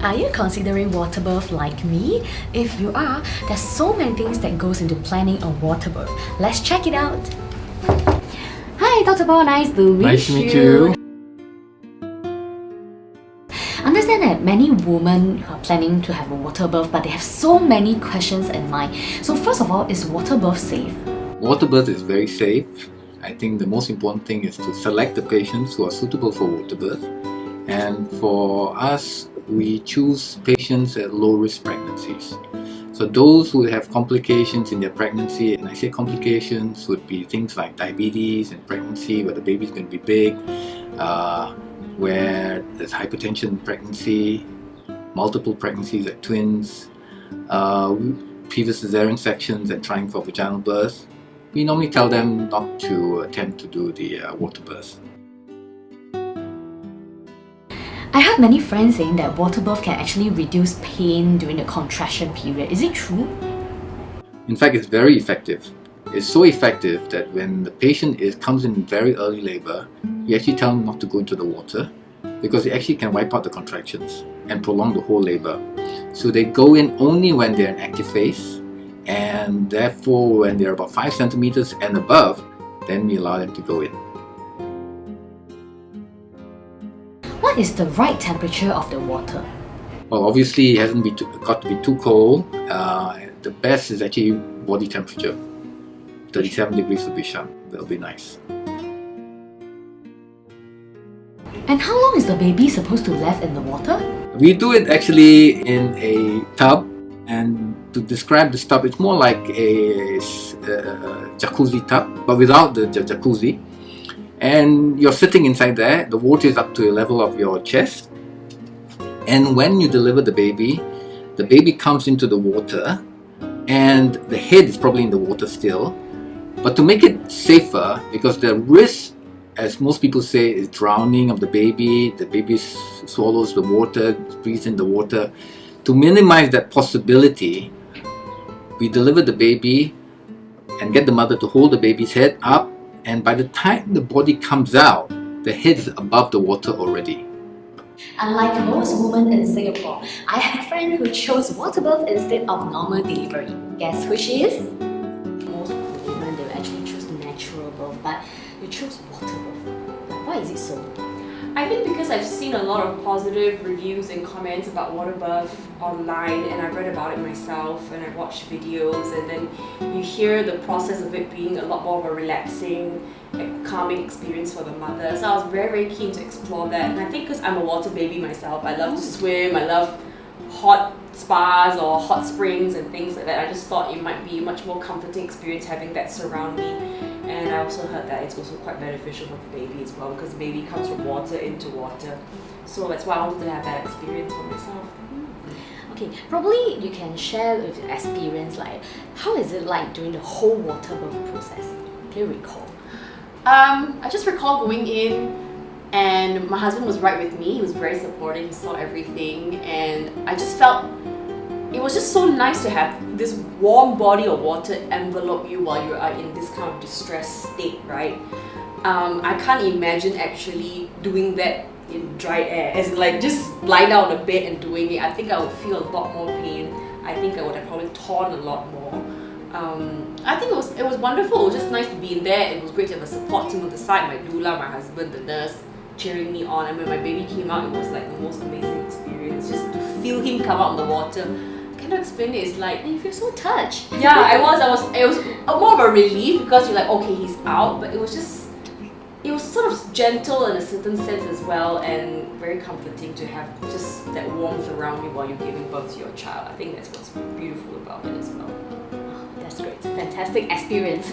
Are you considering water birth like me? If you are, there's so many things that goes into planning a water birth. Let's check it out. Hi, Dr. Paul. Nice to meet you. Understand that many women are planning to have a water birth, but they have so many questions in mind. So first of all, is water birth safe? Water birth is very safe. I think the most important thing is to select the patients who are suitable for water birth. And for us, we choose patients at low-risk pregnancies. So those who have complications in their pregnancy, and I say complications would be things like diabetes in pregnancy, where the baby is going to be big, where there's hypertension in pregnancy, multiple pregnancies like twins, previous cesarean sections and trying for vaginal birth. We normally tell them not to attempt to do the water birth. I heard many friends saying that water birth can actually reduce pain during the contraction period. Is it true? In fact, it's very effective. It's so effective that when the patient comes in very early labor, you actually tell them not to go into the water because it actually can wipe out the contractions and prolong the whole labor. So they go in only when they're in active phase, and therefore when they're about 5 centimeters and above, then we allow them to go in. What is the right temperature of the water? Well, obviously it hasn't got to be too cold. The best is actually body temperature. 37 degrees would be sharp. That'll be nice. And how long is the baby supposed to left in the water? We do it actually in a tub, and to describe this tub, it's more like a jacuzzi tub, but without the jacuzzi. And you're sitting inside there, the water is up to a level of your chest, and when you deliver the baby comes into the water and the head is probably in the water still. But to make it safer, because the risk, as most people say, is drowning of the baby swallows the water, breathes in the water. To minimize that possibility, we deliver the baby and get the mother to hold the baby's head up, and by the time the body comes out, the head is above the water already. Unlike most women in Singapore, I have a friend who chose water birth instead of normal delivery. Guess who she is? Most women, they will actually choose natural birth, but you choose water birth. Why is it so? I think because I've seen a lot of positive reviews and comments about water birth online, and I've read about it myself, and I've watched videos, and then you hear the process of it being a lot more of a relaxing, calming experience for the mother. So I was very, very keen to explore that. And I think because I'm a water baby myself, I love to swim, I love hot spas or hot springs and things like that. I just thought it might be a much more comforting experience having that surround me. And I also heard that it's also quite beneficial for the baby as well, because the baby comes from water into water. So that's why I wanted to have that experience for myself. Okay, probably you can share with your experience, like how is it like during the whole water birth process? Can you recall? I just recall going in, and my husband was right with me. He was very supportive, he saw everything, and I just felt it was just so nice to have this warm body of water envelop you while you are in this kind of distressed state, right? I can't imagine actually doing that in dry air, as in like just lying down on the bed and doing it. I think I would feel a lot more pain. I think I would have probably torn a lot more. I think it was wonderful. It was just nice to be in there. It was great to have a support team on the side, my doula, my husband, the nurse, cheering me on. And when my baby came out, it was like the most amazing experience. Just to feel him come out in the water. I cannot explain it. It's like, You feel so touched. yeah, it was more of a relief because you're like, okay, he's out, but it was sort of gentle in a certain sense as well, and very comforting to have just that warmth around you while you're giving birth to your child. I think that's what's beautiful about it as well. That's great. Fantastic experience.